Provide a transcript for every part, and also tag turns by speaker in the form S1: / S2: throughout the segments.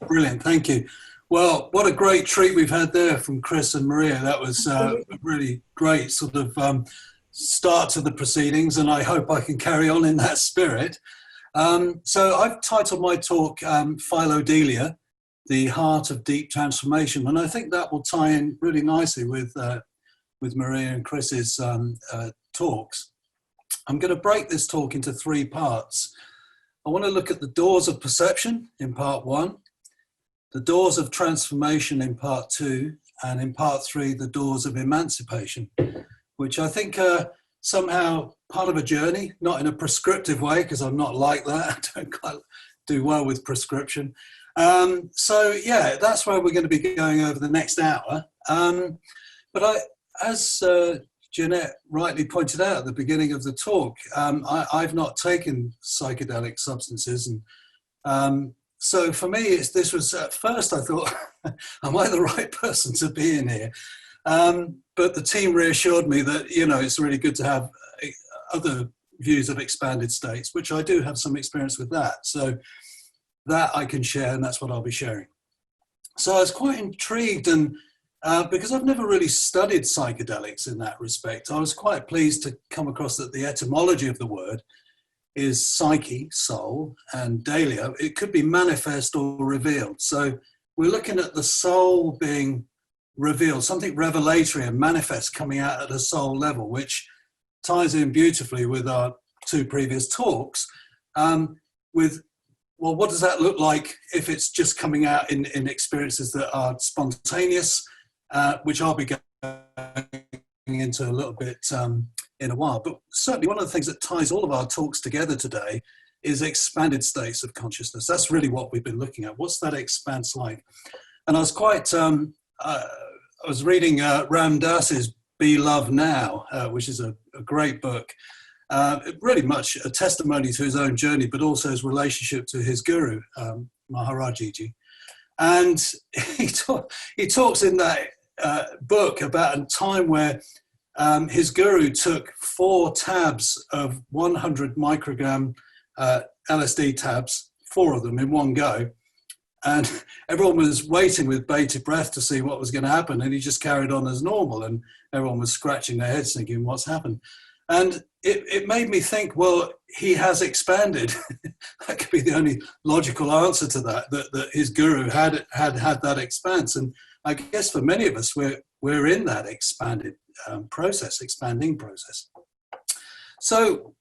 S1: Brilliant, thank you. Well, what a great treat we've had there from Chris and Maria. That was a really great sort of start to the proceedings, and I hope I can carry on in that spirit. So I've titled my talk Philodelia, the Heart of Deep Transformation, and I think that will tie in really nicely with Maria and Chris's talks. I'm going to break this talk into three parts. I want to look at the doors of perception in part one, the doors of transformation in part two, and in part three, the doors of emancipation, which I think are somehow part of a journey, not in a prescriptive way, because I'm not like that. I don't quite do well with prescription. So yeah, that's where we're going to be going over the next hour. But as Jeanette rightly pointed out at the beginning of the talk, I've not taken psychedelic substances, and so for me, this was at first I thought, am I the right person to be in here? But the team reassured me that, you know, it's really good to have other views of expanded states, which I do have some experience with that. So that I can share, and that's what I'll be sharing. So I was quite intrigued, and because I've never really studied psychedelics in that respect, I was quite pleased to come across that the etymology of the word is psyche, soul, and delia. It could be manifest or revealed. So we're looking at the soul being revealed, something revelatory and manifest coming out at a soul level, which ties in beautifully with our two previous talks with, well, what does that look like if it's just coming out in experiences that are spontaneous, which I'll be going into a little bit in a while. But certainly one of the things that ties all of our talks together today is expanded states of consciousness. That's really what we've been looking at. What's that expanse like? And I was quite, I was reading Ram Dass's Be Love Now, which is a great book. Really much a testimony to his own journey, but also his relationship to his guru, Maharajiji. And he talks in that book about a time where his guru took 4 tabs of 100 microgram LSD tabs, 4 of them in one go. And everyone was waiting with bated breath to see what was going to happen. And he just carried on as normal. And everyone was scratching their heads thinking, what's happened? And it made me think, well, he has expanded. That could be the only logical answer to that his guru had that expanse. And I guess for many of us, we're in that expanding process. So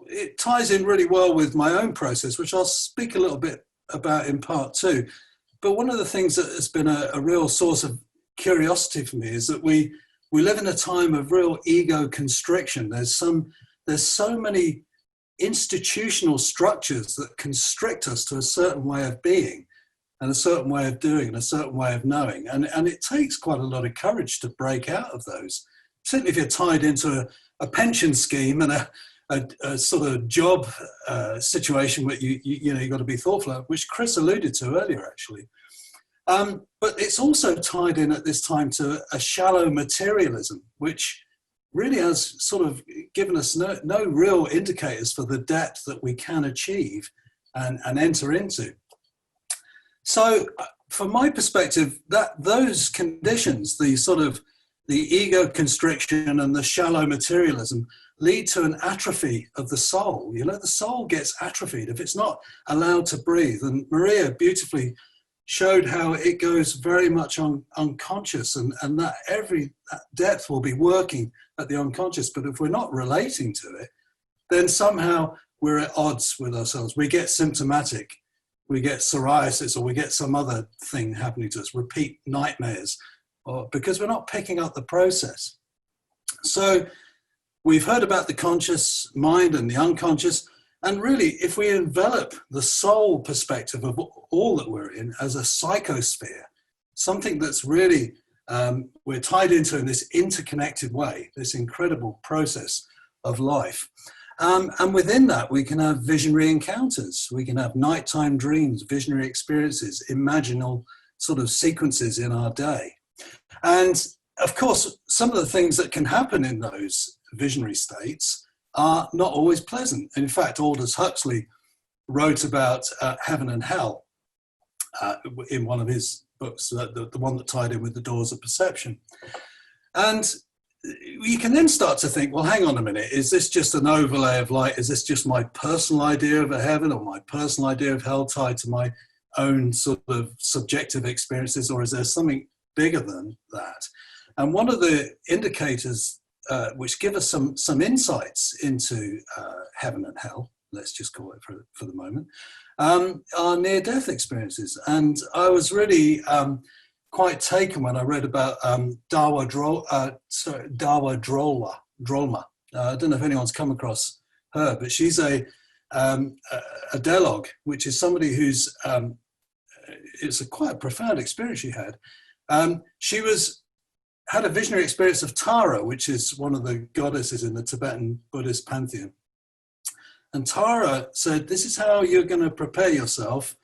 S1: it ties in really well with my own process, which I'll speak a little bit about in part two. But one of the things that has been a real source of curiosity for me is that we live in a time of real ego constriction. There's so many institutional structures that constrict us to a certain way of being and a certain way of doing and a certain way of knowing. And it takes quite a lot of courage to break out of those, particularly if you're tied into a pension scheme and a sort of job situation where you've got to be thoughtful of, which Chris alluded to earlier, actually. But it's also tied in at this time to a shallow materialism, which really has sort of given us no real indicators for the depth that we can achieve and enter into. So from my perspective, those conditions, the ego constriction and the shallow materialism, lead to an atrophy of the soul. You know, the soul gets atrophied if it's not allowed to breathe. And Maria beautifully showed how it goes very much unconscious, and that depth will be working at the unconscious. But if we're not relating to it, then somehow we're at odds with ourselves. We get symptomatic. We get psoriasis, or we get some other thing happening to us, repeat nightmares, or because we're not picking up the process. So we've heard about the conscious mind and the unconscious. And really, if we envelop the soul perspective of all that we're in as a psychosphere, something that's really, we're tied into in this interconnected way, this incredible process of life. And within that, we can have visionary encounters. We can have nighttime dreams, visionary experiences, imaginal sort of sequences in our day. And of course, some of the things that can happen in those visionary states are not always pleasant. And in fact, Aldous Huxley wrote about heaven and hell. in one of his books, the one that tied in with the Doors of Perception. And you can then start to think, well, hang on a minute, is this just an overlay of light? Is this just my personal idea of a heaven or my personal idea of hell tied to my own sort of subjective experiences, or is there something bigger than that? And one of the indicators which give us some insights into heaven and hell, let's just call it for the moment, are near-death experiences. And I was really quite taken when I read about Dawa Drolma. I don't know if anyone's come across her, but she's a Delog, which is somebody who's, it's a quite profound experience she had. She had a visionary experience of Tara, which is one of the goddesses in the Tibetan Buddhist pantheon. And Tara said, this is how you're going to prepare yourself.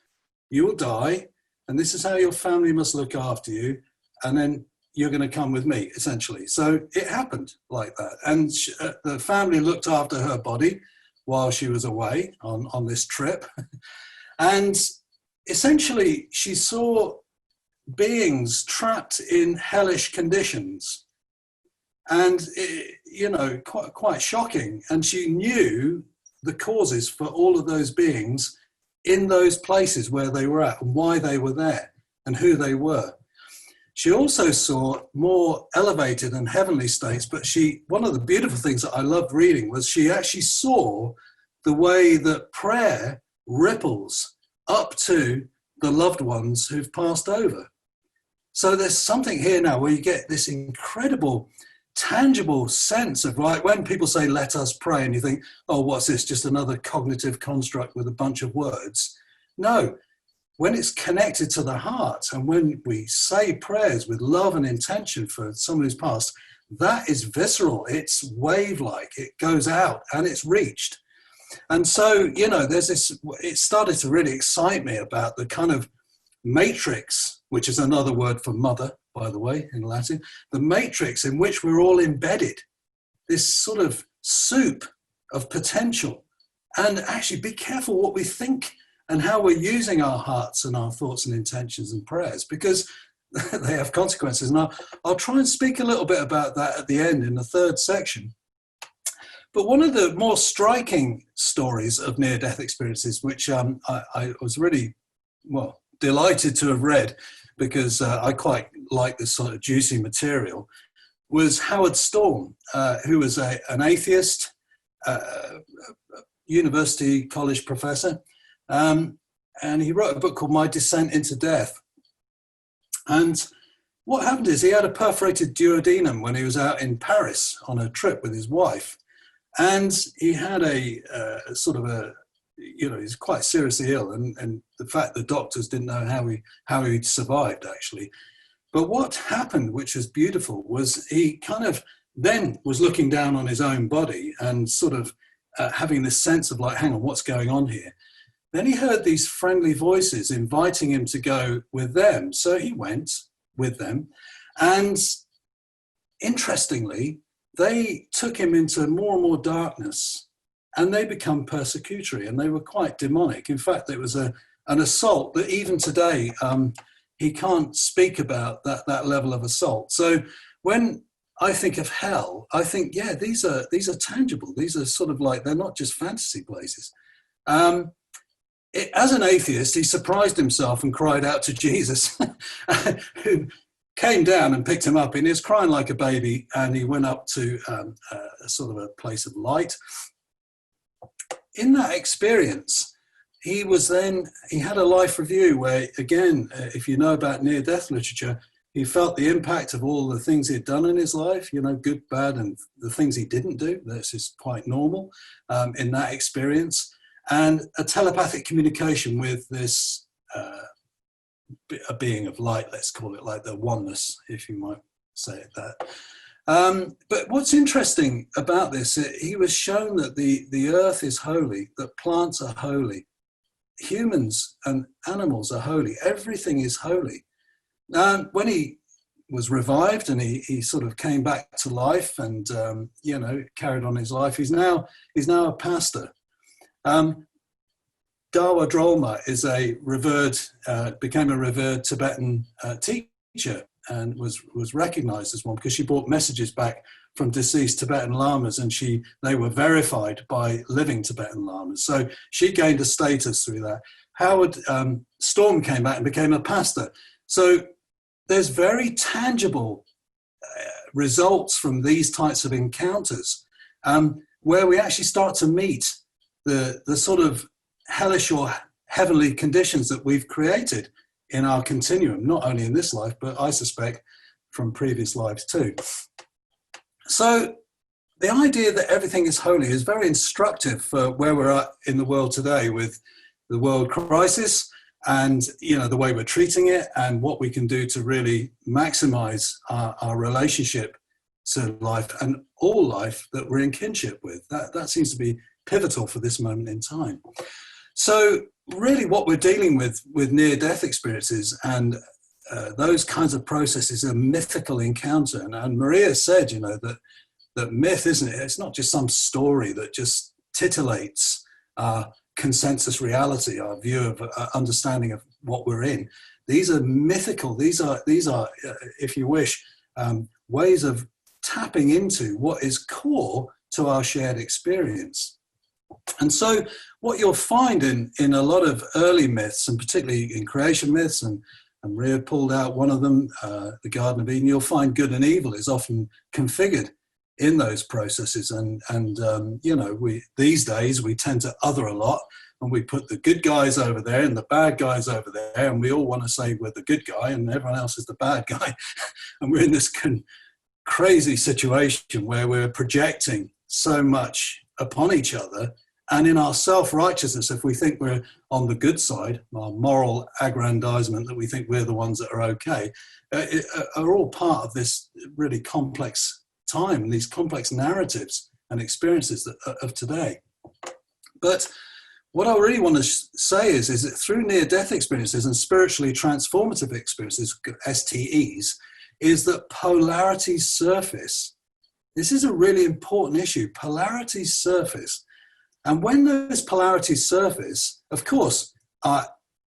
S1: You will die, and this is how your family must look after you, and then you're going to come with me, essentially. So it happened like that. And the family looked after her body while she was away on this trip. And essentially, she saw beings trapped in hellish conditions. And, quite shocking. And she knew the causes for all of those beings in those places where they were at and why they were there and who they were. She also saw more elevated and heavenly states, but one of the beautiful things that I loved reading was she actually saw the way that prayer ripples up to the loved ones who've passed over. So there's something here now where you get this incredible tangible sense of, like, when people say, let us pray, and you think, oh, what's this, just another cognitive construct with a bunch of words? No, when it's connected to the heart and when we say prayers with love and intention for someone who's passed, that is visceral, it's wave-like, it goes out and it's reached. And so, there's this, it started to really excite me about the kind of matrix, which is another word for mother, by the way, in Latin, the matrix in which we're all embedded, this sort of soup of potential. And actually be careful what we think and how we're using our hearts and our thoughts and intentions and prayers, because they have consequences. And I'll try and speak a little bit about that at the end in the third section. But one of the more striking stories of near-death experiences, which I was really, delighted to have read, because I quite like this sort of juicy material, was Howard Storm, who was an atheist, university college professor, and he wrote a book called My Descent into Death. And what happened is he had a perforated duodenum when he was out in Paris on a trip with his wife, and he had he's quite seriously ill, and the fact the doctors didn't know how he'd survived, actually. But what happened, which was beautiful, was he kind of then was looking down on his own body and sort of having this sense of, like, hang on, what's going on here? Then he heard these friendly voices inviting him to go with them. So he went with them, and interestingly, they took him into more and more darkness, and they become persecutory, and they were quite demonic. In fact, it was an assault that even today, he can't speak about that level of assault. So when I think of hell, I think, yeah, these are tangible. These are sort of like, they're not just fantasy places. As an atheist, he surprised himself and cried out to Jesus, who came down and picked him up, and he was crying like a baby, and he went up to a sort of a place of light. In that experience, he had a life review where, again, if you know about near-death literature, he felt the impact of all the things he'd done in his life, good, bad, and the things he didn't do. This is quite normal in that experience. And a telepathic communication with this a being of light, let's call it, like the oneness, if you might say it that. But what's interesting about this, he was shown that the earth is holy, that plants are holy, humans and animals are holy, everything is holy. When he was revived and he sort of came back to life and carried on his life, he's now a pastor. Gawa Drolma is a revered, became a revered Tibetan teacher, and was recognized as one because she brought messages back from deceased Tibetan lamas, and they were verified by living Tibetan lamas. So she gained a status through that. Howard Storm came back and became a pastor. So there's very tangible results from these types of encounters, where we actually start to meet the sort of hellish or heavenly conditions that we've created in our continuum, not only in this life, but I suspect from previous lives too. So the idea that everything is holy is very instructive for where we're at in the world today, with the world crisis and, you know, the way we're treating it and what we can do to really maximize our relationship to life and all life that we're in kinship with. That seems to be pivotal for this moment in time. So really what we're dealing with near-death experiences and those kinds of processes, a mythical encounter. And Maria said, you know, that myth, isn't it? It's not just some story that just titillates our consensus reality, our view of understanding of what we're in. These are mythical. These are if you wish, ways of tapping into what is core to our shared experience. And so what you'll find in a lot of early myths, and particularly in creation myths, and Maria pulled out one of them, the Garden of Eden, you'll find good and evil is often configured in those processes. And you know, these days we tend to other a lot, and we put the good guys over there and the bad guys over there, and we all want to say we're the good guy and everyone else is the bad guy. And we're in this crazy situation where we're projecting so much upon each other, and in our self-righteousness, if we think we're on the good side, our moral aggrandizement that we think we're the ones that are okay, are all part of this really complex time, these complex narratives and experiences of today. But what I really want to say is that through near-death experiences and spiritually transformative experiences, STEs, is that polarities surface. This is a really important issue. Polarities surface. And when those polarities surface, of course, our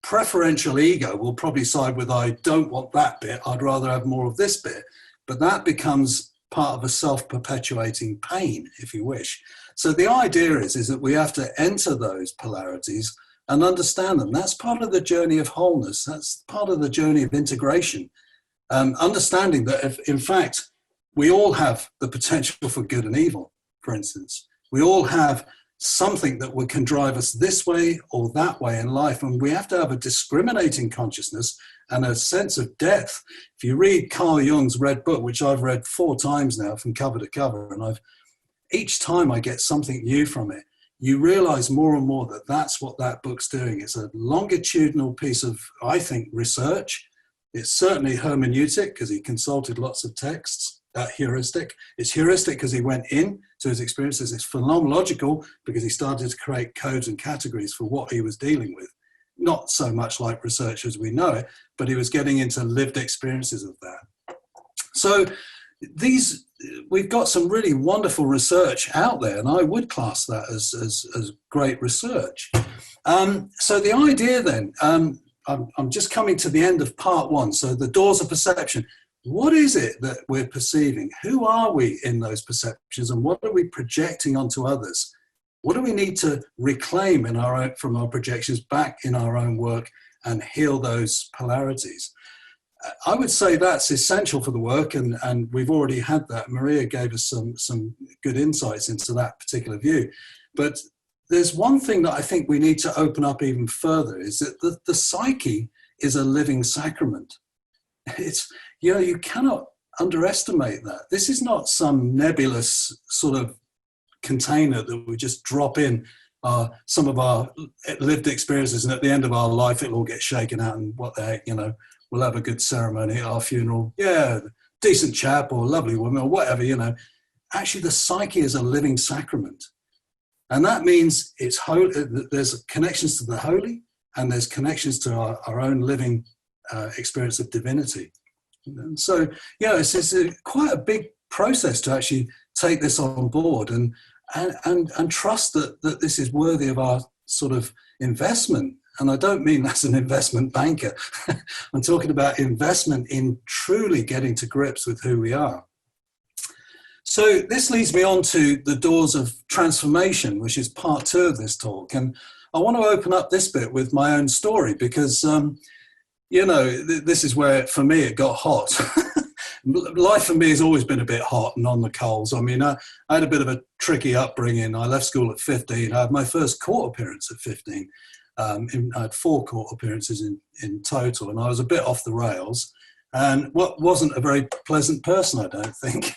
S1: preferential ego will probably side with, I don't want that bit, I'd rather have more of this bit. But that becomes part of a self-perpetuating pain, if you wish. So the idea is that we have to enter those polarities and understand them. That's part of the journey of wholeness. That's part of the journey of integration. Understanding that, if, in fact, we all have the potential for good and evil, for instance. We all have something that can drive us this way or that way in life, and we have to have a discriminating consciousness and a sense of depth. If you read Carl Jung's Red Book, which I've read 4 times now from cover to cover, and each time I get something new from it, you realize more and more that that's what that book's doing. It's a longitudinal piece of, I think, research. It's certainly hermeneutic because he consulted lots of texts. Heuristic. It's heuristic because he went in to his experiences. It's phenomenological because he started to create codes and categories for what he was dealing with. Not so much like research as we know it, but he was getting into lived experiences of that. So we've got some really wonderful research out there, and I would class that as great research. So the idea then, I'm just coming to the end of part 1. So the doors of perception. What is it that we're perceiving? Who are we in those perceptions, and what are we projecting onto others? What do we need to reclaim from our projections back in our own work and heal those polarities? I would say that's essential for the work, and we've already had that. Maria gave us some good insights into that particular view. But there's one thing that I think we need to open up even further, is that the psyche is a living sacrament. It's, you know, you cannot underestimate that. This is not some nebulous sort of container that we just drop in some of our lived experiences, and at the end of our life it'll all get shaken out, and what the heck, you know, we'll have a good ceremony at our funeral. Yeah, decent chap or lovely woman or whatever, you know. Actually, the psyche is a living sacrament. And that means it's holy. There's connections to the holy, and there's connections to our own living experience of divinity. And so, yeah, it's quite a big process to actually take this on board and trust that this is worthy of our sort of investment. And I don't mean that's an investment banker. I'm talking about investment in truly getting to grips with who we are. So this leads me on to the doors of transformation, which is part 2 of this talk. And I want to open up this bit with my own story because, you know, this is where, for me, it got hot. Life for me has always been a bit hot and on the coals. I mean, I had a bit of a tricky upbringing. I left school at 15. I had my first court appearance at 15. I had 4 court appearances in total, and I was a bit off the rails and wasn't a very pleasant person, I don't think.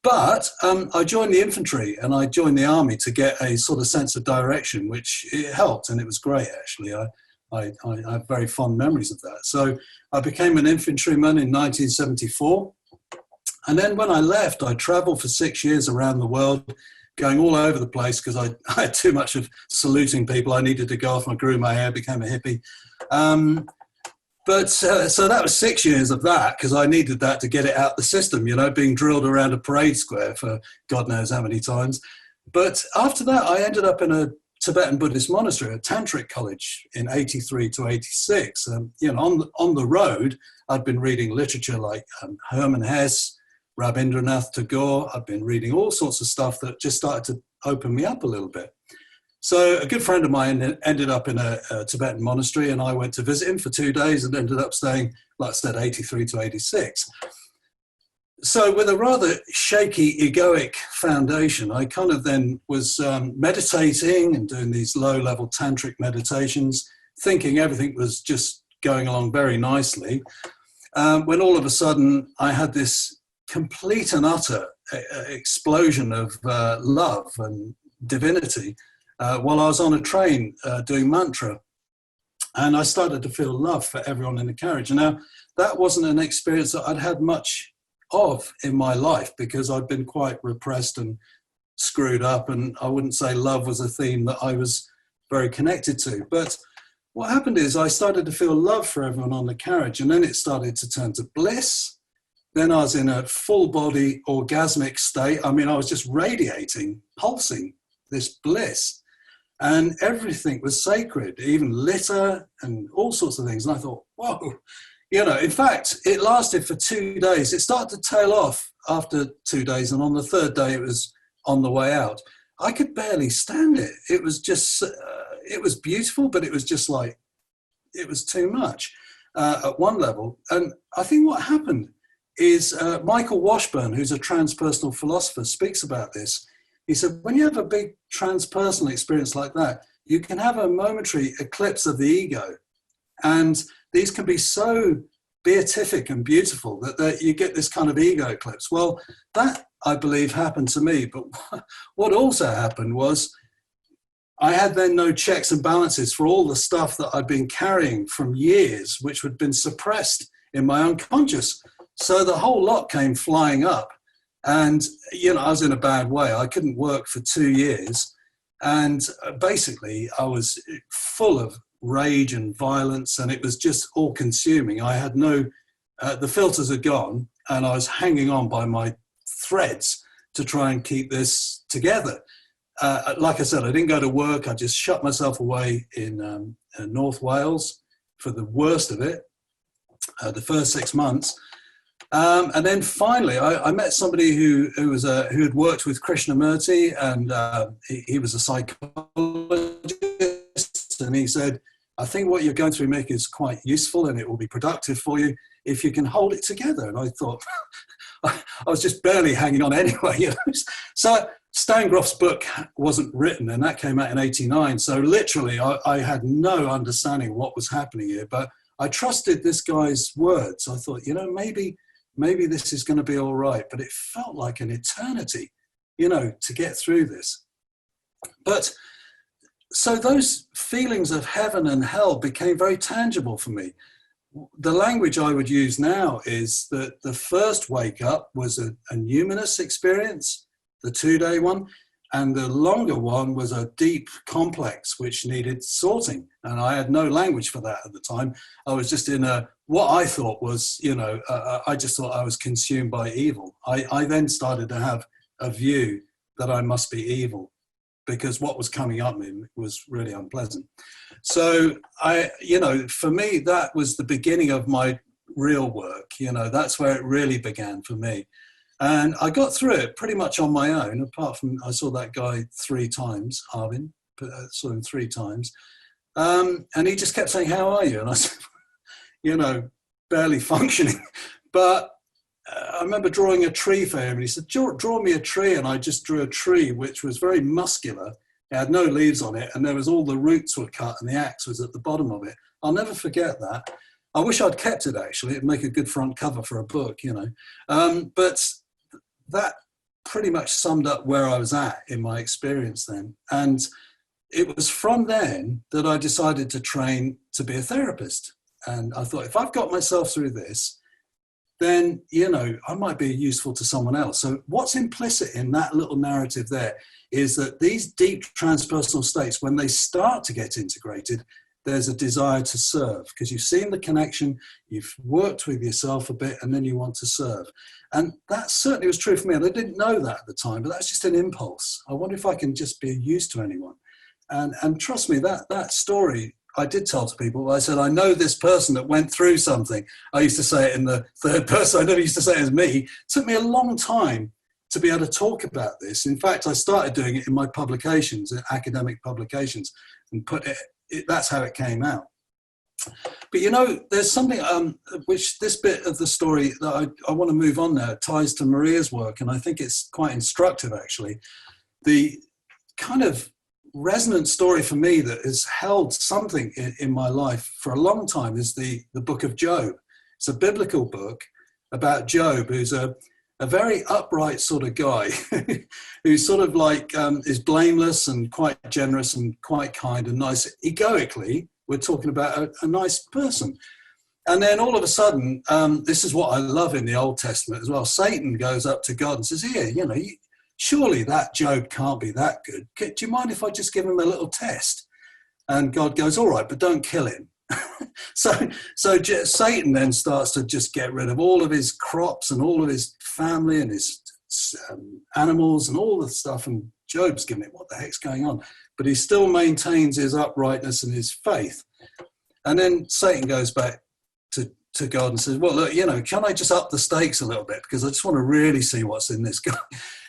S1: But I joined the infantry and I joined the army to get a sort of sense of direction, which it helped, and it was great, actually. I have very fond memories of that. So I became an infantryman in 1974. And then when I left, I traveled for 6 years around the world, going all over the place because I had too much of saluting people. I needed to go off. I grew my hair, became a hippie. So that was 6 years of that because I needed that to get it out the system, you know, being drilled around a parade square for God knows how many times. But after that, I ended up in a Tibetan Buddhist monastery, a tantric college in 83 to 86. You know, on the road, I'd been reading literature like Hermann Hesse, Rabindranath Tagore. I'd been reading all sorts of stuff that just started to open me up a little bit. So a good friend of mine ended up in a Tibetan monastery, and I went to visit him for 2 days and ended up staying, like I said, 83 to 86. So with a rather shaky egoic foundation, I kind of then was meditating and doing these low-level tantric meditations, thinking everything was just going along very nicely, when all of a sudden I had this complete and utter explosion of love and divinity while I was on a train doing mantra. And I started to feel love for everyone in the carriage. Now, that wasn't an experience that I'd had much of in my life because I'd been quite repressed and screwed up, and I wouldn't say love was a theme that I was very connected to. But what happened is I started to feel love for everyone on the carriage, and then it started to turn to bliss. Then I was in a full body orgasmic state. I mean, I was just radiating, pulsing this bliss, and everything was sacred, even litter and all sorts of things. And I thought, whoa. You know, in fact, it lasted for 2 days. It started to tail off after 2 days, and on the 3rd day, it was on the way out. I could barely stand it. It was just, it was beautiful, but it was just like, it was too much at one level. And I think what happened is Michael Washburn, who's a transpersonal philosopher, speaks about this. He said, when you have a big transpersonal experience like that, you can have a momentary eclipse of the ego. And these can be so beatific and beautiful that you get this kind of ego eclipse. Well, that, I believe, happened to me. But what also happened was I had then no checks and balances for all the stuff that I'd been carrying from years, which had been suppressed in my unconscious. So the whole lot came flying up. And, you know, I was in a bad way. I couldn't work for 2 years. And basically, I was full of rage and violence, and it was just all consuming. I had no, the filters are gone, and I was hanging on by my threads to try and keep this together. Like I said, I didn't go to work. I just shut myself away in North Wales for the worst of it, the first 6 months. And then finally, I met somebody who had worked with Krishnamurti, and he was a psychologist, and he said, I think what you're going through, Mick, is quite useful, and it will be productive for you if you can hold it together. And I thought, I was just barely hanging on anyway. You know? So Stan Groff's book wasn't written, and that came out in '89. So literally, I had no understanding of what was happening here, but I trusted this guy's words. I thought, you know, maybe this is going to be all right. But it felt like an eternity, you know, to get through this. But so those feelings of heaven and hell became very tangible for me. The language I would use now is that the first wake up was a numinous experience, the 2-day one, and the longer one was a deep complex which needed sorting. And I had no language for that at the time. I was just in what I thought was, you know, I just thought I was consumed by evil. I then started to have a view that I must be evil. because what was coming up in was really unpleasant. So for me, that was the beginning of my real work. That's where it really began for me. And I got through it pretty much on my own, apart from I saw that guy 3 times, Arvin, saw him 3 times. And he just kept saying, how are you? And I said, barely functioning. But I remember drawing a tree for him, and he said, draw me a tree. And I just drew a tree, which was very muscular. It had no leaves on it, and there was all the roots were cut, and the axe was at the bottom of it. I'll never forget that. I wish I'd kept it, actually. It'd make a good front cover for a book, But that pretty much summed up where I was at in my experience then. And it was from then that I decided to train to be a therapist. And I thought, if I've got myself through this, then, I might be useful to someone else. So what's implicit in that little narrative there is that these deep transpersonal states, when they start to get integrated, there's a desire to serve, because you've seen the connection, you've worked with yourself a bit, and then you want to serve. And that certainly was true for me. And I didn't know that at the time, but that's just an impulse. I wonder if I can just be of use to anyone. And trust me, that story I did tell to people. I said, I know this person that went through something. I used to say it in the third person. I never used to say it as me. It took me a long time to be able to talk about this. In fact, I started doing it in my publications, academic publications, and that's how it came out. But there's something which this bit of the story that I want to move on now ties to Maria's work, and I think it's quite instructive, actually. The kind of resonant story for me that has held something in my life for a long time is the book of Job. It's a biblical book about Job, who's a very upright sort of guy who's sort of like is blameless and quite generous and quite kind and nice. Egoically, we're talking about a nice person. And then all of a sudden, this is what I love in the Old Testament as well. Satan goes up to God and says, here, surely that Job can't be that good. Do you mind if I just give him a little test? And God goes, all right, but don't kill him. So Satan then starts to just get rid of all of his crops and all of his family and his animals and all the stuff. And Job's giving it, what the heck's going on? But he still maintains his uprightness and his faith. And then Satan goes back to God and says, well, look, can I just up the stakes a little bit? Because I just want to really see what's in this guy.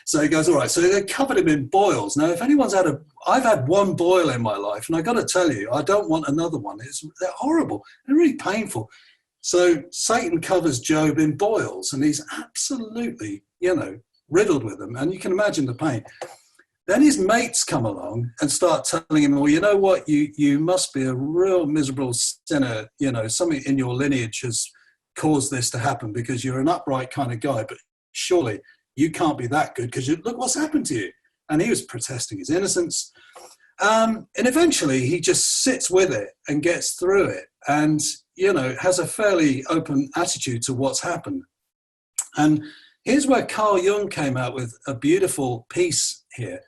S1: So he goes, all right. So they covered him in boils. Now, if anyone's I've had one boil in my life, and I got to tell you, I don't want another one. They're horrible. They're really painful. So Satan covers Job in boils, and he's absolutely, riddled with them. And you can imagine the pain. Then his mates come along and start telling him, well, you know what, you must be a real miserable sinner. Something in your lineage has caused this to happen because you're an upright kind of guy, but surely you can't be that good because look what's happened to you. And he was protesting his innocence. And eventually he just sits with it and gets through it and, has a fairly open attitude to what's happened. And here's where Carl Jung came out with a beautiful piece here,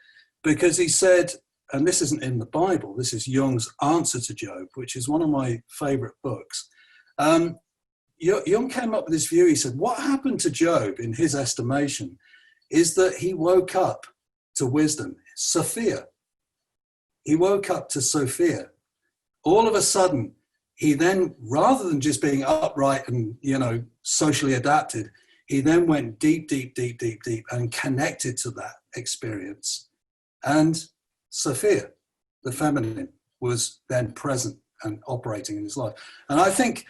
S1: because he said, and this isn't in the Bible, this is Jung's answer to Job, which is one of my favorite books. Jung came up with this view. He said, what happened to Job, in his estimation, is that he woke up to wisdom, Sophia. He woke up to Sophia. All of a sudden, he then, rather than just being upright and, socially adapted, he then went deep, deep, deep, deep, deep and connected to that experience. And Sophia, the feminine, was then present and operating in his life. And I think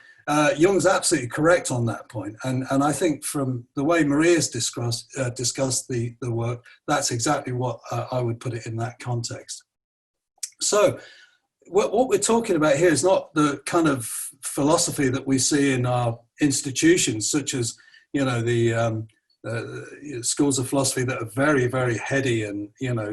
S1: Jung's absolutely correct on that point. And I think from the way Maria's discussed the work, that's exactly what I would put it in that context. So what we're talking about here is not the kind of philosophy that we see in our institutions, such as, the schools of philosophy that are very, very heady and,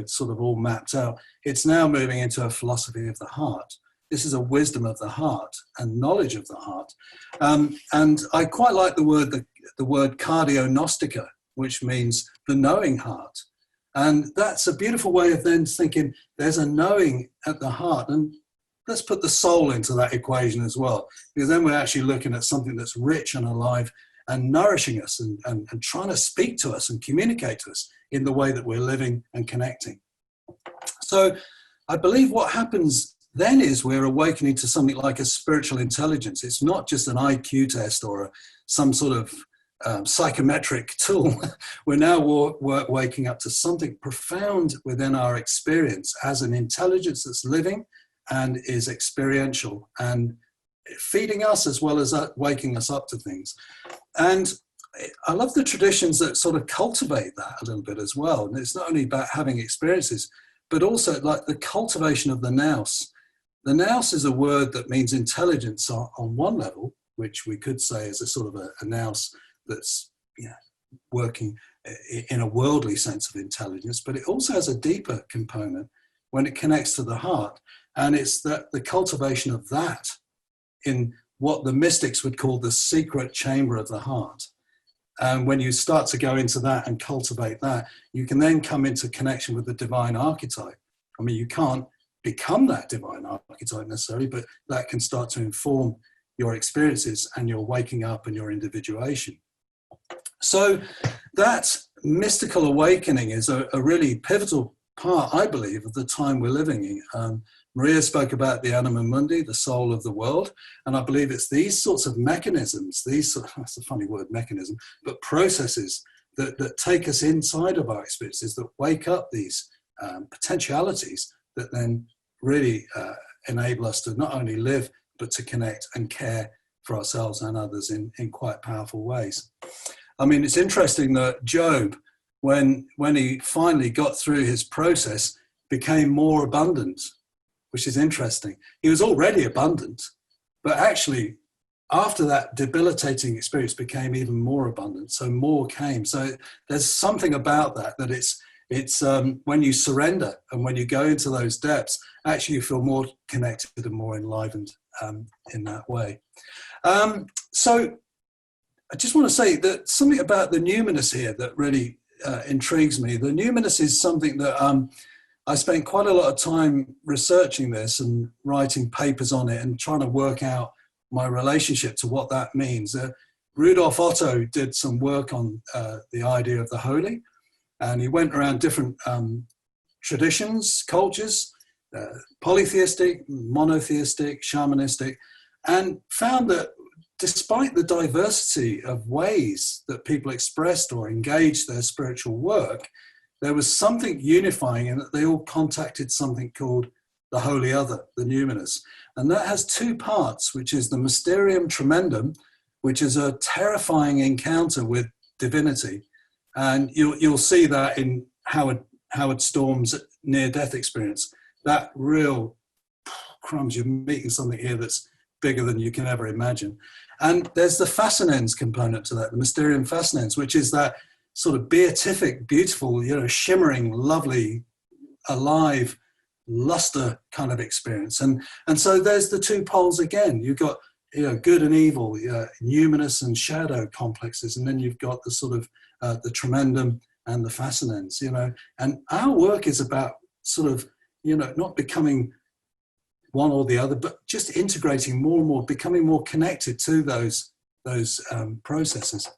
S1: sort of all mapped out. It's now moving into a philosophy of the heart. This is a wisdom of the heart and knowledge of the heart. And I quite like the word cardiognostica, which means the knowing heart. And that's a beautiful way of then thinking there's a knowing at the heart. And let's put the soul into that equation as well, because then we're actually looking at something that's rich and alive and nourishing us and trying to speak to us and communicate to us in the way that we're living and connecting. So I believe what happens then is we're awakening to something like a spiritual intelligence. It's not just an IQ test or some sort of psychometric tool. We're now waking up to something profound within our experience as an intelligence that's living and is experiential and feeding us as well as waking us up to things. And I love the traditions that sort of cultivate that a little bit as well. And it's not only about having experiences, but also like the cultivation of the nous. The nous is a word that means intelligence on one level, which we could say is a sort of a nous that's working in a worldly sense of intelligence, but it also has a deeper component when it connects to the heart. And it's that the cultivation of that in what the mystics would call the secret chamber of the heart. And when you start to go into that and cultivate that, you can then come into connection with the divine archetype. I mean, you can't become that divine archetype necessarily, but that can start to inform your experiences and your waking up and your individuation. So that mystical awakening is a really pivotal part, I believe, of the time we're living in. Maria spoke about the anima mundi, the soul of the world, and I believe it's these sorts of mechanisms, that's a funny word, mechanism, but processes that take us inside of our experiences, that wake up these potentialities that then really enable us to not only live, but to connect and care for ourselves and others in quite powerful ways. I mean, it's interesting that Job, when he finally got through his process, became more abundant, which is interesting. He was already abundant, but actually after that debilitating experience became even more abundant. So more came. So there's something about that it's when you surrender and when you go into those depths, actually you feel more connected and more enlivened in that way. So I just want to say that something about the numinous here that really intrigues me. The numinous is something that I spent quite a lot of time researching this and writing papers on it and trying to work out my relationship to what that means. Rudolf Otto did some work on the idea of the holy, and he went around different traditions, cultures, polytheistic, monotheistic, shamanistic, and found that despite the diversity of ways that people expressed or engaged their spiritual work, there was something unifying in that they all contacted something called the holy other, the numinous. And that has two parts, which is the mysterium tremendum, which is a terrifying encounter with divinity. And you'll see that in Howard Storm's near-death experience. That real, crumbs, you're meeting something here that's bigger than you can ever imagine. And there's the fascinans component to that, the mysterium fascinans, which is that sort of beatific, beautiful, shimmering, lovely, alive, luster kind of experience. And so there's the two poles again. You've got, good and evil, numinous and shadow complexes. And then you've got the sort of the tremendum and the fascinans, And our work is about sort of, not becoming one or the other, but just integrating more and more, becoming more connected to those processes.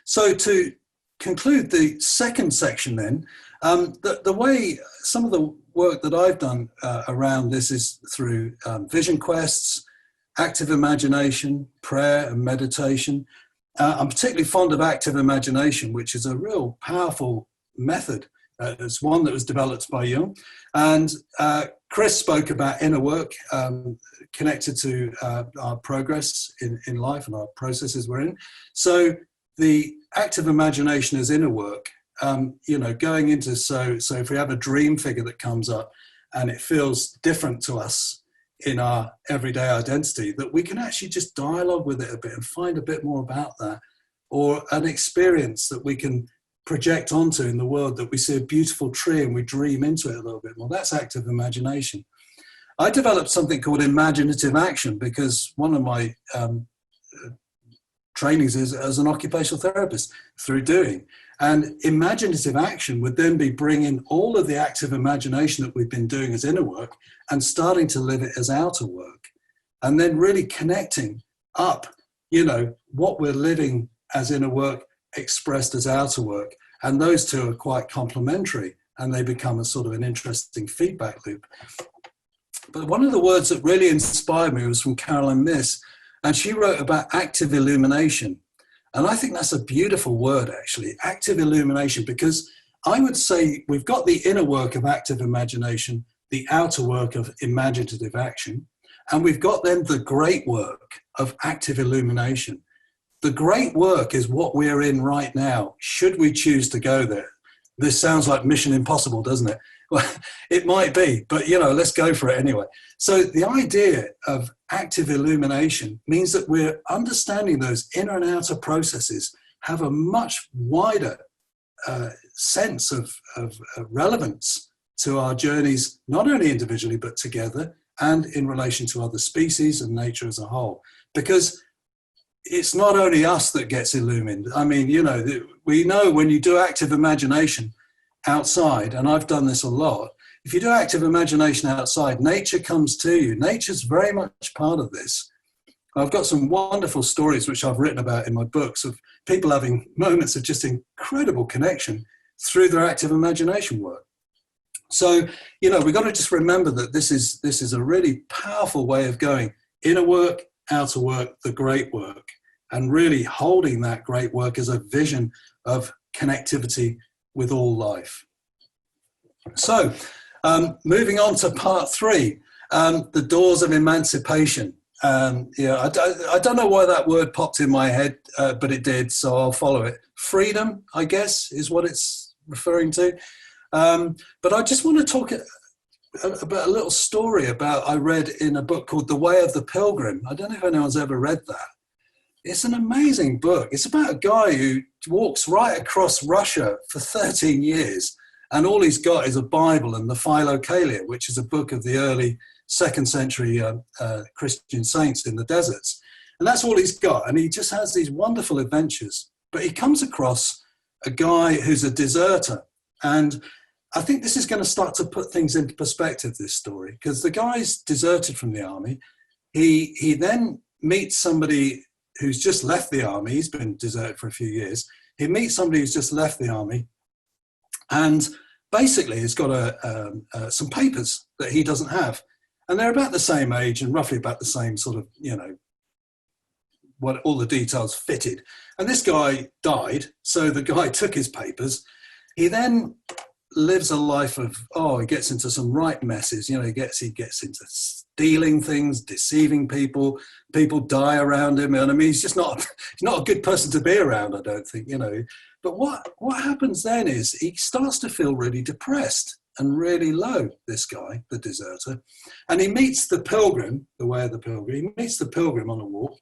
S1: So to conclude the second section then, the way some of the work that I've done around this is through vision quests, active imagination, prayer and meditation. I'm particularly fond of active imagination, which is a real powerful method. It's one that was developed by Jung. And Chris spoke about inner work connected to our progress in life and our processes we're in. So the active imagination is inner work, going into, so if we have a dream figure that comes up and it feels different to us in our everyday identity, that we can actually just dialogue with it a bit and find a bit more about that, or an experience that we can project onto in the world, that we see a beautiful tree and we dream into it a little bit more. That's active imagination. I developed something called Imaginative Action because one of my trainings is as an occupational therapist through doing. And imaginative action would then be bringing all of the active imagination that we've been doing as inner work and starting to live it as outer work. And then really connecting up, what we're living as inner work expressed as outer work. And those two are quite complementary. and they become a sort of an interesting feedback loop. But one of the words that really inspired me was from Caroline Myss, and she wrote about active illumination. And I think that's a beautiful word, actually, active illumination, because I would say we've got the inner work of active imagination, the outer work of imaginative action, and we've got then the great work of active illumination. The great work is what we're in right now, should we choose to go there. This sounds like Mission Impossible, doesn't it? Well, it might be, but let's go for it anyway. So the idea of active illumination means that we're understanding those inner and outer processes have a much wider sense of relevance to our journeys, not only individually, but together and in relation to other species and nature as a whole. Because it's not only us that gets illumined. I mean, we know when you do active imagination outside, and I've done this a lot, if you do active imagination outside, nature comes to you. Nature's very much part of this. I've got some wonderful stories which I've written about in my books of people having moments of just incredible connection through their active imagination work. So, we've got to just remember that this is a really powerful way of going inner work, outer work, the great work, and really holding that great work as a vision of connectivity with all life. So, moving on to part 3, the doors of emancipation. I don't know why that word popped in my head, but it did, so I'll follow it. Freedom, I guess, is what it's referring to. But I just want to talk about a little story I read in a book called The Way of the Pilgrim. I don't know if anyone's ever read that. It's an amazing book. It's about a guy who walks right across Russia for 13 years, and all he's got is a Bible and the Philodelia, which is a book of the early 2nd century Christian saints in the deserts. And that's all he's got. And he just has these wonderful adventures. But he comes across a guy who's a deserter. And I think this is going to start to put things into perspective, this story, because the guy's deserted from the army. He then meets somebody who's just left the army. He's been deserted for a few years. He meets somebody who's just left the army and basically has got some papers that he doesn't have. And they're about the same age and roughly about the same sort of, what all the details fitted. And this guy died. So the guy took his papers. He then lives a life of, he gets into some right messes. He gets into stealing things, deceiving people. People die around him. And I mean, he's not a good person to be around, I don't think, But what happens then is he starts to feel really depressed and really low, this guy, the deserter. And he meets the pilgrim, the way of the pilgrim. He meets the pilgrim on a walk.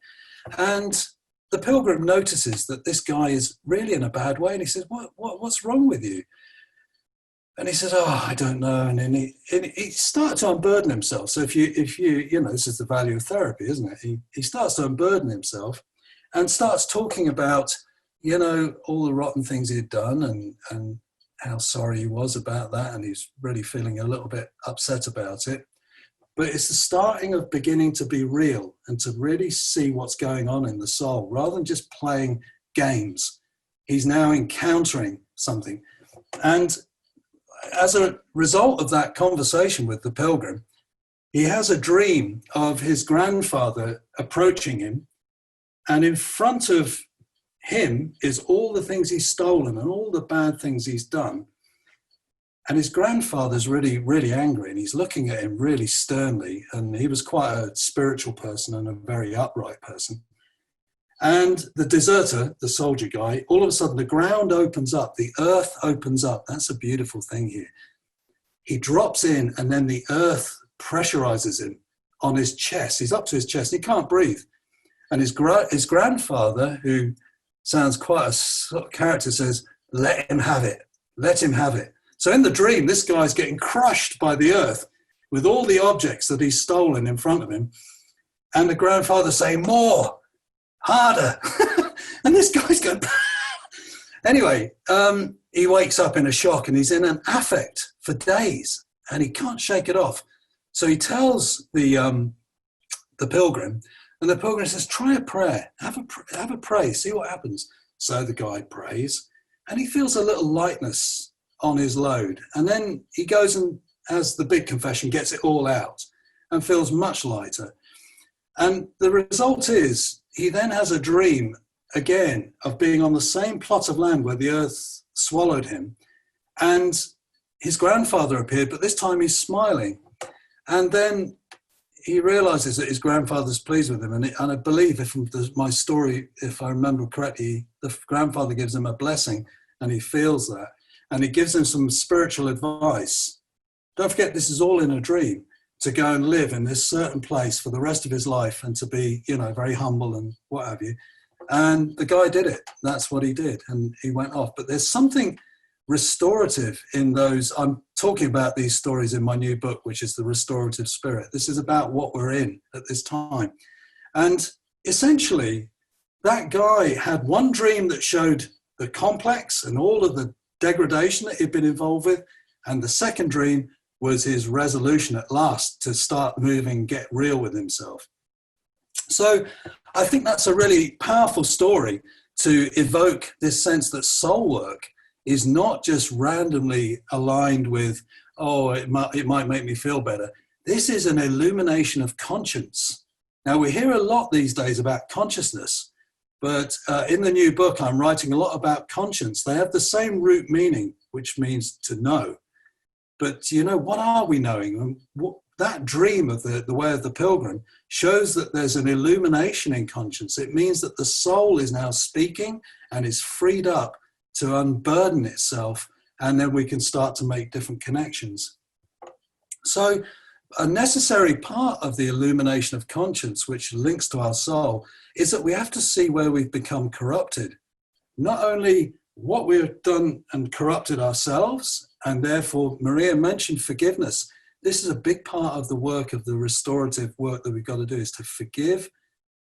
S1: And the pilgrim notices that this guy is really in a bad way. And he says, what's wrong with you? And he says, I don't know. And then he starts to unburden himself. So if you, this is the value of therapy, isn't it? He starts to unburden himself and starts talking about, all the rotten things he'd done and how sorry he was about that. And he's really feeling a little bit upset about it. But it's the starting of beginning to be real and to really see what's going on in the soul rather than just playing games. He's now encountering something. And as a result of that conversation with the pilgrim, he has a dream of his grandfather approaching him, and in front of him is all the things he's stolen and all the bad things he's done. And his grandfather's really, really angry, and he's looking at him really sternly. And he was quite a spiritual person and a very upright person. And the deserter, the soldier guy, all of a sudden the ground opens up, the earth opens up. That's a beautiful thing here. He drops in, and then the earth pressurizes him on his chest. He's up to his chest. He can't breathe. And his grandfather, who sounds quite a sort of character, says, "Let him have it. Let him have it." So in the dream, this guy's getting crushed by the earth with all the objects that he's stolen in front of him. And the grandfather saying, "More, harder." And this guy's going, anyway, he wakes up in a shock, and he's in an affect for days, and he can't shake it off. So he tells the pilgrim, and the pilgrim says, "Try a prayer, have a pray, see what happens." So the guy prays, and he feels a little lightness on his load. And then he goes and has the big confession, gets it all out, and feels much lighter. And the result is he then has a dream again of being on the same plot of land where the earth swallowed him. And his grandfather appeared, but this time he's smiling. And then he realizes that his grandfather's pleased with him. And I believe, if my story, if I remember correctly, the grandfather gives him a blessing and he feels that. And he gives him some spiritual advice. Don't forget, this is all in a dream, to go and live in this certain place for the rest of his life and to be, very humble and what have you. And the guy did it. That's what he did. And he went off. But there's something restorative in those. I'm talking about these stories in my new book, which is The Restorative Spirit. This is about what we're in at this time. And essentially, that guy had one dream that showed the complex and all of the degradation that he'd been involved with. And the second dream was his resolution at last to start moving, get real with himself. So I think that's a really powerful story to evoke this sense that soul work is not just randomly aligned with, it might make me feel better. This is an illumination of conscience. Now, we hear a lot these days about consciousness, but in the new book, I'm writing a lot about conscience. They have the same root meaning, which means to know. But, what are we knowing? And that dream of the way of the Pilgrim shows that there's an illumination in conscience. It means that the soul is now speaking and is freed up to unburden itself, and then we can start to make different connections. So a necessary part of the illumination of conscience, which links to our soul, is that we have to see where we've become corrupted. Not only what we've done and corrupted ourselves, and therefore Maria mentioned forgiveness. This is a big part of the work, of the restorative work that we've got to do, is to forgive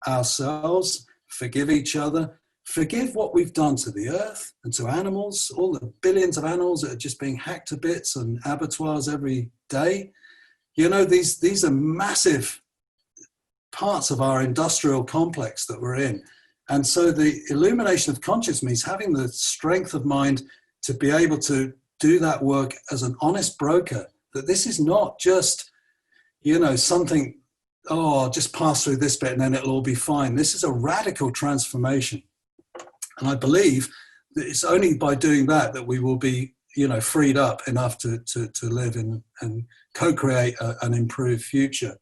S1: ourselves, forgive each other, forgive what we've done to the earth and to animals, all the billions of animals that are just being hacked to bits and abattoirs every day. These are massive parts of our industrial complex that we're in. And so the illumination of conscience means having the strength of mind to be able to do that work as an honest broker, that this is not just, something, just pass through this bit and then it'll all be fine. This is a radical transformation. And I believe that it's only by doing that we will be, freed up enough to live in and co-create an improved future.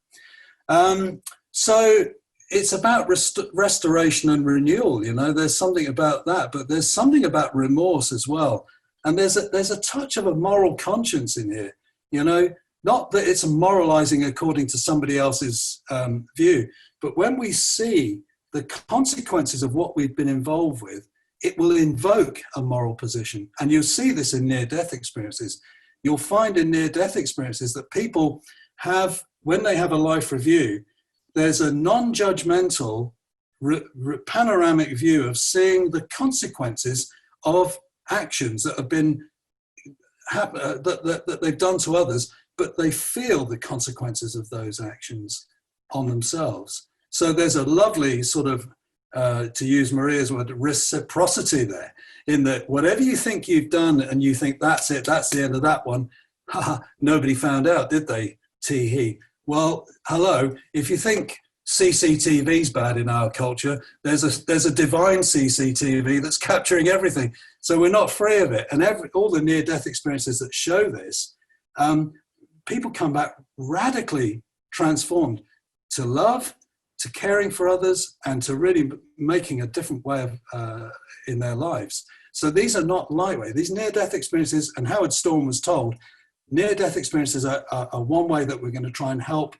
S1: So it's about restoration and renewal. There's something about that, but there's something about remorse as well. And there's a touch of a moral conscience in here, not that it's moralizing according to somebody else's view, but when we see the consequences of what we've been involved with, it will invoke a moral position. And you'll see this in near-death experiences. You'll find in near-death experiences that people have, when they have a life review, there's a non-judgmental, panoramic view of seeing the consequences of actions that have been that they've done to others, but they feel the consequences of those actions on themselves. So there's a lovely sort of, to use Maria's word, reciprocity there, in that whatever you think you've done and you think that's it, that's the end of that one, nobody found out, did they? Tee-hee. Well, hello, if you think CCTV's bad in our culture, there's a divine CCTV that's capturing everything. So we're not free of it. And all the near-death experiences that show this, people come back radically transformed to love, to caring for others, and to really making a different way of in their lives. So these are not lightweight. These near-death experiences, and Howard Storm was told, near-death experiences are one way that we're going to try and help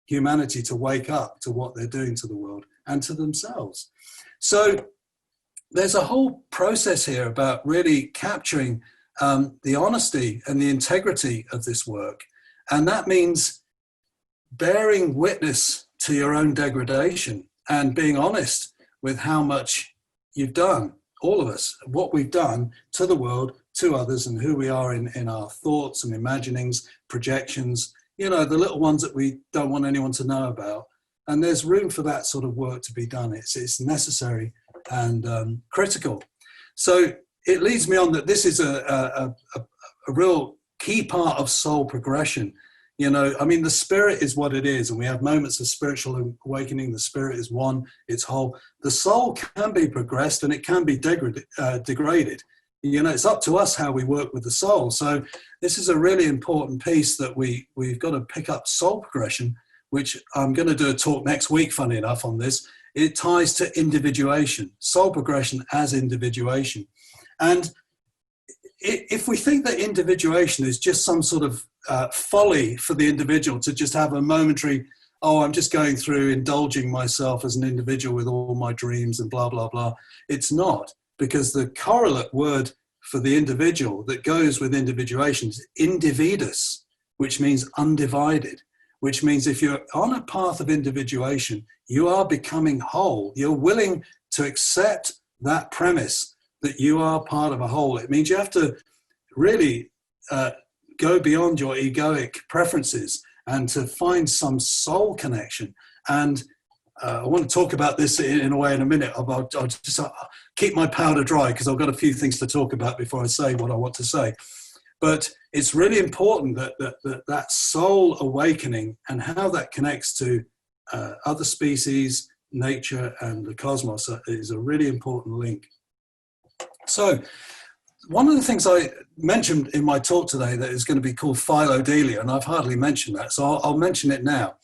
S1: humanity to wake up to what they're doing to the world and to themselves. So there's a whole process here about really capturing the honesty and the integrity of this work. And that means bearing witness to your own degradation and being honest with how much you've done, all of us, what we've done to the world, to others, and who we are in our thoughts and imaginings, projections, the little ones that we don't want anyone to know about. And there's room for that sort of work to be done. It's necessary and critical. So it leads me on that this is a a real key part of soul progression. You know, I mean, the spirit is what it is, and we have moments of spiritual awakening. The spirit is one, it's whole. The soul can be progressed and it can be degraded. You know, it's up to us how we work with the soul. So this is a really important piece that we've got to pick up soul progression, which I'm going to do a talk next week, funny enough, on this. It ties to individuation, soul progression as individuation. And if we think that individuation is just some sort of folly for the individual to just have a momentary, oh, I'm just going through indulging myself as an individual with all my dreams and blah, blah, blah. It's not, because the correlate word for the individual that goes with individuation is individus, which means undivided, which means if you're on a path of individuation, you are becoming whole. You're willing to accept that premise that you are part of a whole. It means you have to really go beyond your egoic preferences and to find some soul connection. And I want to talk about this in a way in a minute. I'll just keep my powder dry because I've got a few things to talk about before I say what I want to say. But it's really important that soul awakening and how that connects to other species, nature, and the cosmos is a really important link. So one of the things I mentioned in my talk today that is going to be called Philodelia, and I've hardly mentioned that, so I'll mention it now.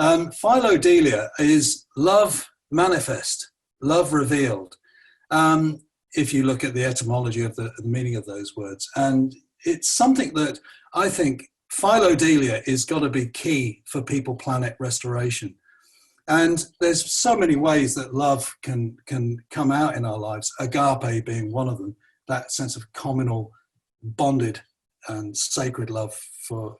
S1: Philodelia is love manifest, love revealed, if you look at the etymology of the meaning of those words. And it's something that I think Philodelia is got to be key for people-planet restoration. And there's so many ways that love can come out in our lives, agape being one of them, that sense of communal, bonded and sacred love for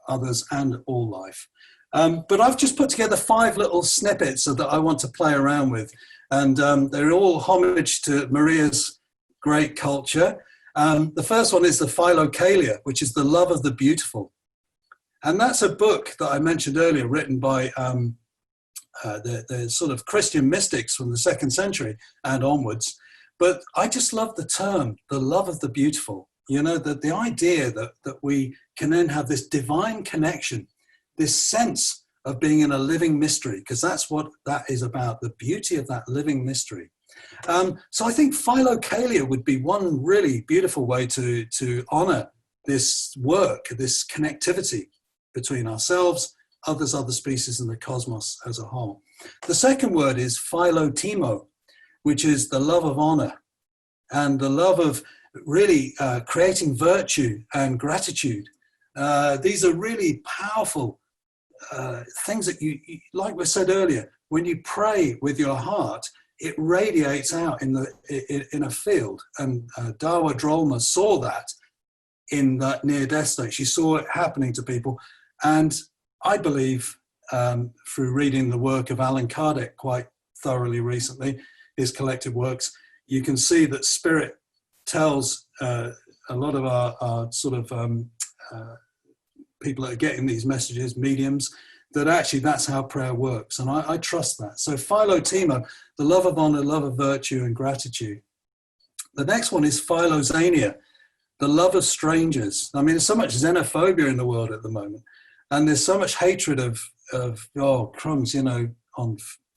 S1: others and all life. But I've just put together 5 little snippets that I want to play around with. And they're all homage to Maria's great culture. The first one is the Philokalia, which is the love of the beautiful. And that's a book that I mentioned earlier, written by the sort of Christian mystics from the 2nd century and onwards. But I just love the term, the love of the beautiful. You know, the idea that we can then have this divine connection, this sense of being in a living mystery, because that's what that is about, the beauty of that living mystery. So I think Philokalia would be one really beautiful way to honor this work, this connectivity between ourselves, others, other species, and the cosmos as a whole. The second word is Philotimo, which is the love of honor and the love of really creating virtue and gratitude. These are really powerful things that you, like we said earlier, when you pray with your heart, it radiates out in a field. And Dawa Drolma saw that in that near-death state. She saw it happening to people. And I believe, through reading the work of Allan Kardec quite thoroughly recently, his collected works, you can see that spirit tells a lot of our sort of people that are getting these messages, mediums, that actually that's how prayer works. And I trust that. So Philotimo, the love of honor, love of virtue and gratitude. The next one is Philozania, the love of strangers. I mean, there's so much xenophobia in the world at the moment. And there's so much hatred of oh, crumbs, you know, on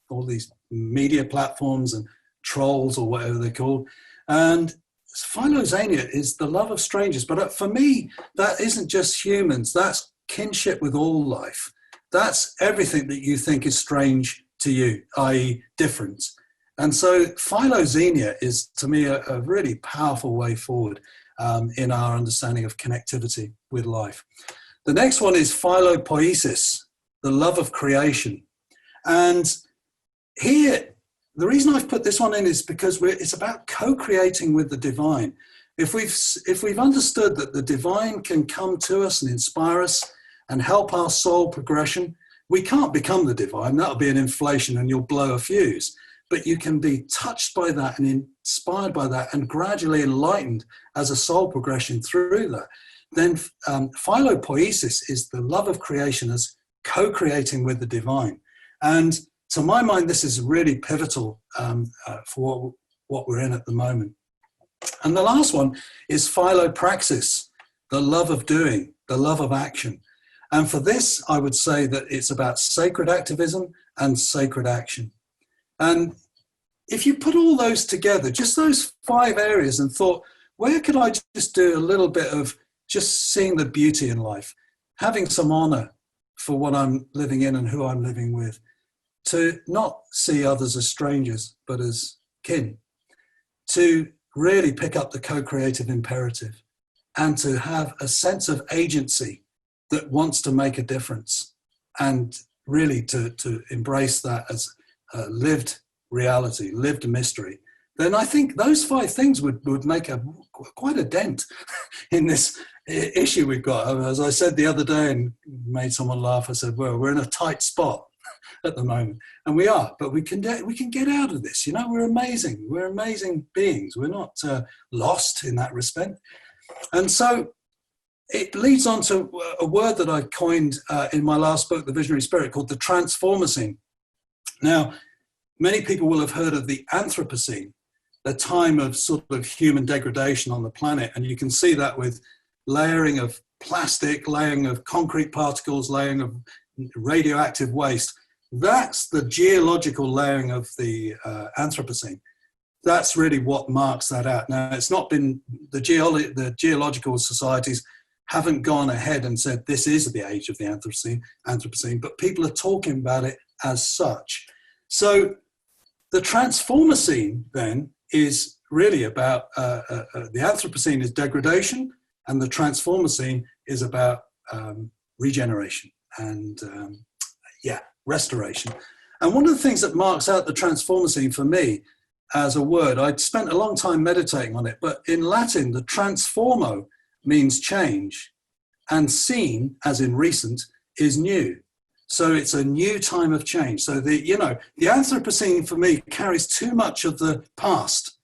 S1: all these media platforms and trolls or whatever they're called. And Philozania is the love of strangers. But for me, that isn't just humans. That's kinship with all life. That's everything that you think is strange to you, i.e. different. And so Philozenia is, to me, a really powerful way forward in our understanding of connectivity with life. The next one is Philopoiesis, the love of creation. And here, the reason I've put this one in is because it's about co-creating with the divine. If we've understood that the divine can come to us and inspire us and help our soul progression, we can't become the divine. That'll be an inflation and you'll blow a fuse. But you can be touched by that and inspired by that and gradually enlightened as a soul progression through that. Then Philopoiesis is the love of creation as co-creating with the divine. And to my mind, this is really pivotal for what we're in at the moment. And the last one is Philopraxis, the love of doing, the love of action. And for this, I would say that it's about sacred activism and sacred action. And if you put all those together, just those 5 areas, and thought, where could I just do a little bit of just seeing the beauty in life, having some honor for what I'm living in and who I'm living with, to not see others as strangers, but as kin, to really pick up the co-creative imperative, and to have a sense of agency that wants to make a difference, and really to embrace that as lived reality, lived mystery, then I think those 5 things would make quite a dent in this issue we've got. As I said the other day and made someone laugh, I said, well, we're in a tight spot at the moment, and we are, but we can get out of this. You know, we're amazing beings. We're not lost in that respect. And so it leads on to a word that I coined in my last book, The Visionary Spirit, called the Transformacene. Now, many people will have heard of the Anthropocene, a time of sort of human degradation on the planet, and you can see that with layering of plastic, layering of concrete particles, layering of radioactive waste. That's the geological layering of the Anthropocene. That's really what marks that out. Now, it's not been, the geological societies haven't gone ahead and said this is the age of the Anthropocene, but people are talking about it as such. So the Transformacene then is really about, the Anthropocene is degradation, and the Transformacene is about regeneration and restoration. And one of the things that marks out the Transformacene for me as a word, I'd spent a long time meditating on it, but in Latin, the transformo means change, and scene, as in recent, is new. So it's a new time of change. So the Anthropocene for me carries too much of the past.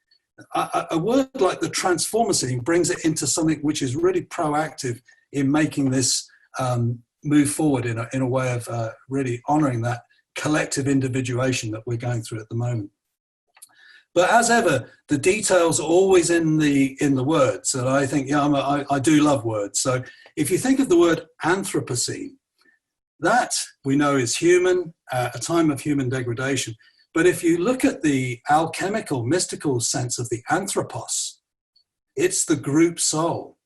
S1: A word like the Transformacene brings it into something which is really proactive in making this move forward in a way of really honoring that collective individuation that we're going through at the moment. But as ever, the details are always in the words, and I think I do love words. So if you think of the word Anthropocene, that we know is human, a time of human degradation. But if you look at the alchemical, mystical sense of the anthropos, it's the group soul.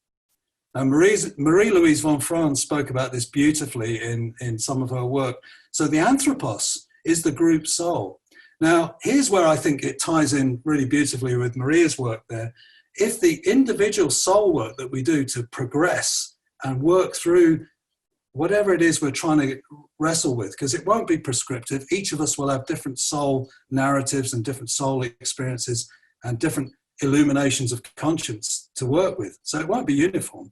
S1: And Marie-Louise von Franz spoke about this beautifully in some of her work. So the anthropos is the group soul. Now, here's where I think it ties in really beautifully with Maria's work there. If the individual soul work that we do to progress and work through whatever it is we're trying to wrestle with, because it won't be prescriptive. Each of us will have different soul narratives and different soul experiences and different illuminations of conscience to work with. So it won't be uniform.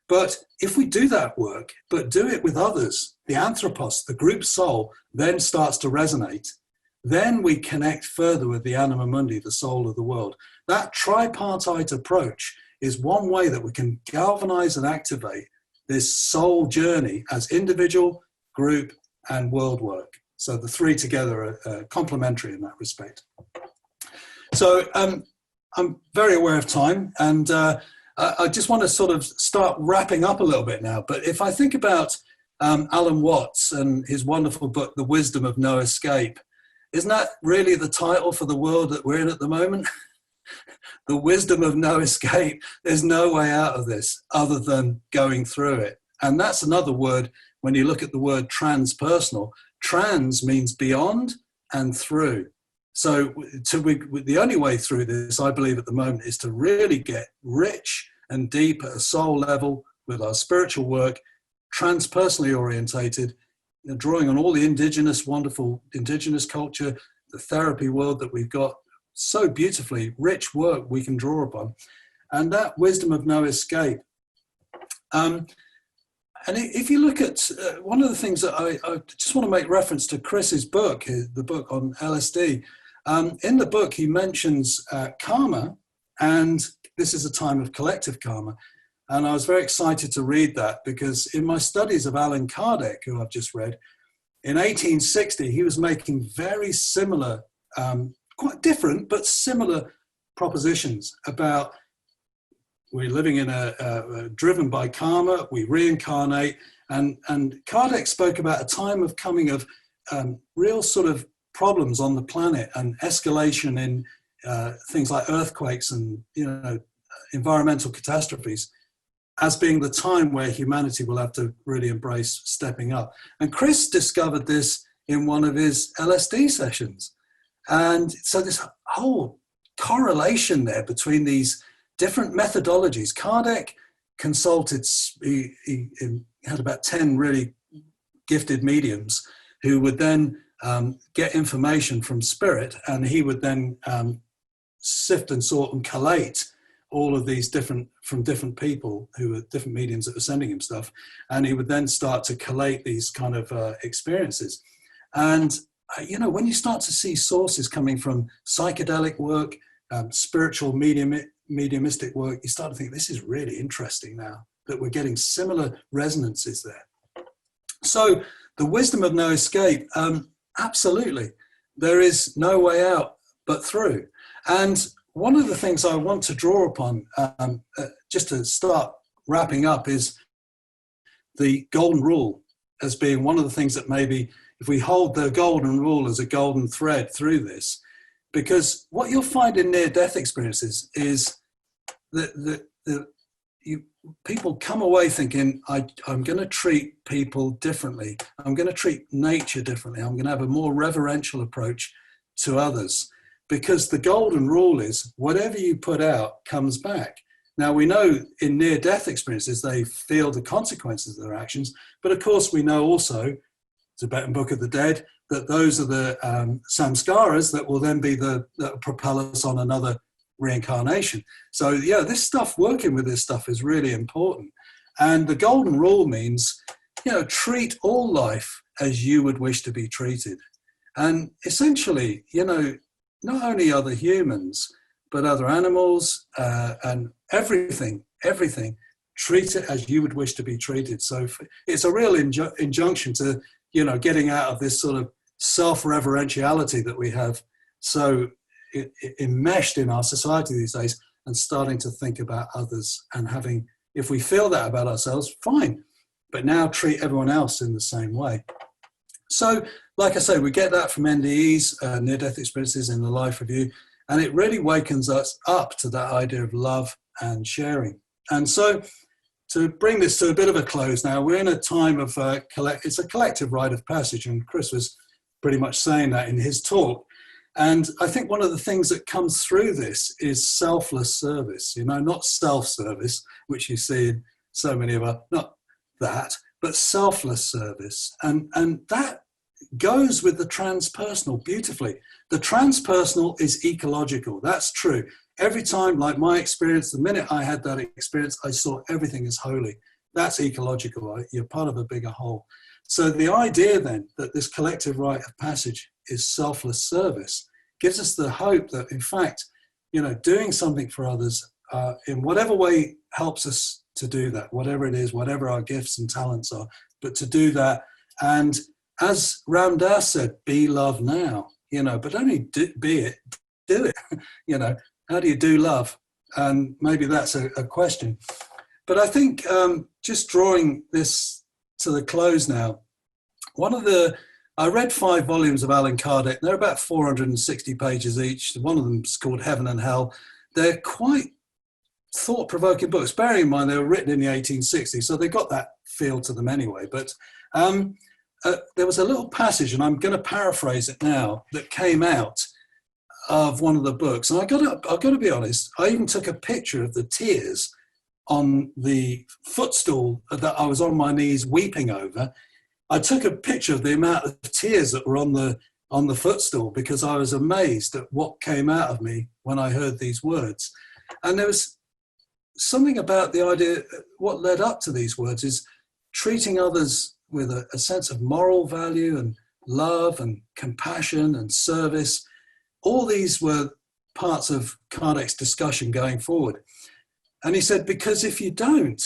S1: But if we do that work, but do it with others, the anthropos, the group soul, then starts to resonate. Then we connect further with the anima mundi, the soul of the world. That tripartite approach is one way that we can galvanize and activate this soul journey as individual, group, and world work. So the 3 together are complementary in that respect. So I'm very aware of time, and I just want to sort of start wrapping up a little bit now. But if I think about Alan Watts and his wonderful book, The Wisdom of No Escape, isn't that really the title for the world that we're in at the moment? The wisdom of no escape. There's no way out of this other than going through it. And that's another word, when you look at the word transpersonal, trans means beyond and through. So the only way through this, I believe at the moment, is to really get rich and deep at a soul level with our spiritual work, transpersonally orientated, drawing on all the wonderful indigenous culture, the therapy world that we've got, so beautifully rich work we can draw upon, and that wisdom of no escape. And if you look at one of the things that I just want to make reference to Chris's book, the book on LSD. In the book, he mentions karma, and this is a time of collective karma. And I was very excited to read that, because in my studies of Allan Kardec, who I've just read, in 1860, he was making very similar, quite different, but similar propositions about we're living in a driven by karma, we reincarnate, and Kardec spoke about a time of coming of real sort of problems on the planet and escalation in things like earthquakes and, you know, environmental catastrophes as being the time where humanity will have to really embrace stepping up. And Chris discovered this in one of his LSD sessions. And so this whole correlation there between these different methodologies. Kardec consulted, he had about 10 really gifted mediums who would then get information from spirit, and he would then sift and sort and collate all of these from different people who were different mediums that were sending him stuff. And he would then start to collate these kind of experiences. And, you know, when you start to see sources coming from psychedelic work, spiritual mediumistic work, you start to think this is really interesting now that we're getting similar resonances there. So the wisdom of no escape, absolutely. There is no way out but through. And one of the things I want to draw upon, just to start wrapping up, is the golden rule as being one of the things that maybe, if we hold the golden rule as a golden thread through this, because what you'll find in near-death experiences is that people come away thinking, I'm going to treat people differently. I'm going to treat nature differently. I'm going to have a more reverential approach to others. Because the golden rule is whatever you put out comes back. Now, we know in near-death experiences, they feel the consequences of their actions. But of course, we know also, Tibetan Book of the Dead, that those are the samskaras that will then be that propel us on another reincarnation. So yeah, this stuff, working with this stuff is really important. And the golden rule means, you know, treat all life as you would wish to be treated. And essentially, you know, not only other humans, but other animals and everything, treat it as you would wish to be treated. So it's a real injunction to, you know, getting out of this sort of self-reverentiality that we have so enmeshed in our society these days, and starting to think about others and having, if we feel that about ourselves, fine, but now treat everyone else in the same way. So, like I say, we get that from NDEs, near-death experiences in the life review, and it really wakens us up to that idea of love and sharing. And so, to bring this to a bit of a close now, we're in a time of, it's a collective rite of passage, and Chris was pretty much saying that in his talk. And I think one of the things that comes through this is selfless service, you know, not self-service, which you see in so many of our, not that, but selfless service. And that goes with the transpersonal beautifully. The transpersonal is ecological, that's true. Every time, like my experience, the minute I had that experience, I saw everything as holy. That's ecological, you're part of a bigger whole. So the idea then that this collective rite of passage is selfless service gives us the hope that, in fact, you know, doing something for others in whatever way helps us to do that, whatever it is, whatever our gifts and talents are, but to do that. And as Ram Dass said, be love now, you know, but only be it, do it, you know, how do you do love? And maybe that's a question. But I think just drawing this to the close now, I read 5 volumes of Allan Kardec. They're about 460 pages each. One of them is called Heaven and Hell. They're quite thought-provoking books, bearing in mind they were written in the 1860s, so they got that feel to them anyway. But there was a little passage, and I'm going to paraphrase it now, that came out of one of the books. And I've got to be honest, I even took a picture of the tears on the footstool that I was on my knees weeping over. I took a picture of the amount of tears that were on the footstool, because I was amazed at what came out of me when I heard these words. And there was something about the idea, what led up to these words is treating others with a sense of moral value and love and compassion and service. All these were parts of Kardec's discussion going forward. And he said, because if you don't,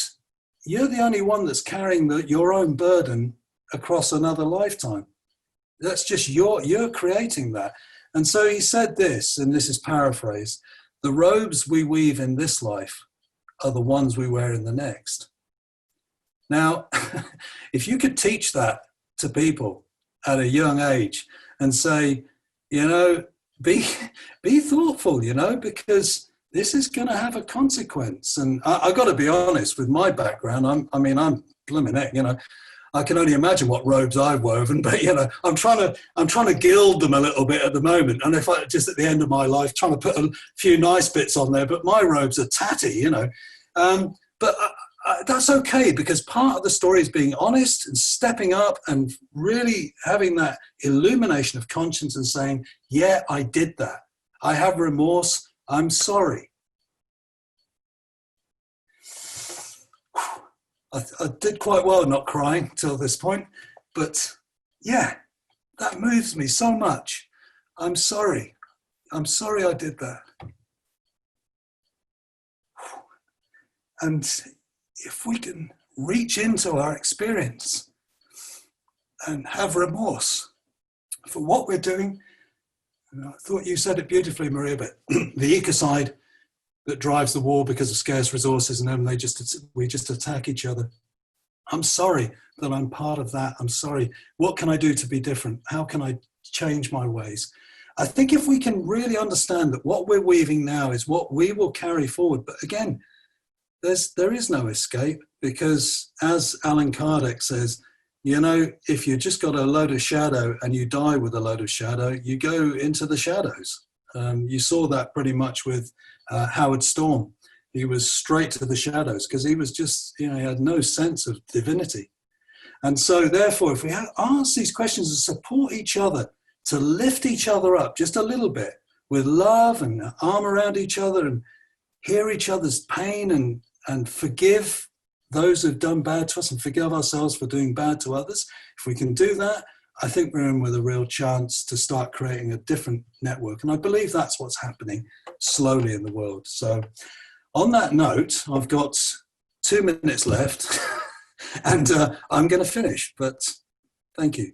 S1: you're the only one that's carrying your own burden across another lifetime. That's just you're creating that. And so he said this, and this is paraphrased: the robes we weave in this life are the ones we wear in the next. Now, if you could teach that to people at a young age and say, you know, be thoughtful, you know, because this is going to have a consequence. And I got to be honest, with my background, I'm blooming heck, you know, I can only imagine what robes I've woven, but you know, I'm trying to gild them a little bit at the moment. And if I just at the end of my life trying to put a few nice bits on there, but my robes are tatty, you know. But that's okay, because part of the story is being honest and stepping up and really having that illumination of conscience and saying, yeah, I did that. I have remorse. I'm sorry. I did quite well not crying till this point, but yeah, that moves me so much. I'm sorry. I'm sorry I did that. And if we can reach into our experience and have remorse for what we're doing, and I thought you said it beautifully, Maria, but the ecocide that drives the war because of scarce resources, and then we just attack each other. I'm sorry that I'm part of that. I'm sorry. What can I do to be different? How can I change my ways? I think if we can really understand that what we're weaving now is what we will carry forward. But again, there is no escape, because as Alan Kardec says, you know, if you just got a load of shadow and you die with a load of shadow, you go into the shadows. You saw that pretty much with Howard Storm. He was straight to the shadows because he was just, you know, he had no sense of divinity. And so therefore, if we ask these questions and support each other to lift each other up just a little bit with love and arm around each other and hear each other's pain and forgive those who've done bad to us and forgive ourselves for doing bad to others, if we can do that, I think we're in with a real chance to start creating a different network. And I believe that's what's happening slowly in the world. So on that note, I've got 2 minutes left and I'm going to finish, but thank you.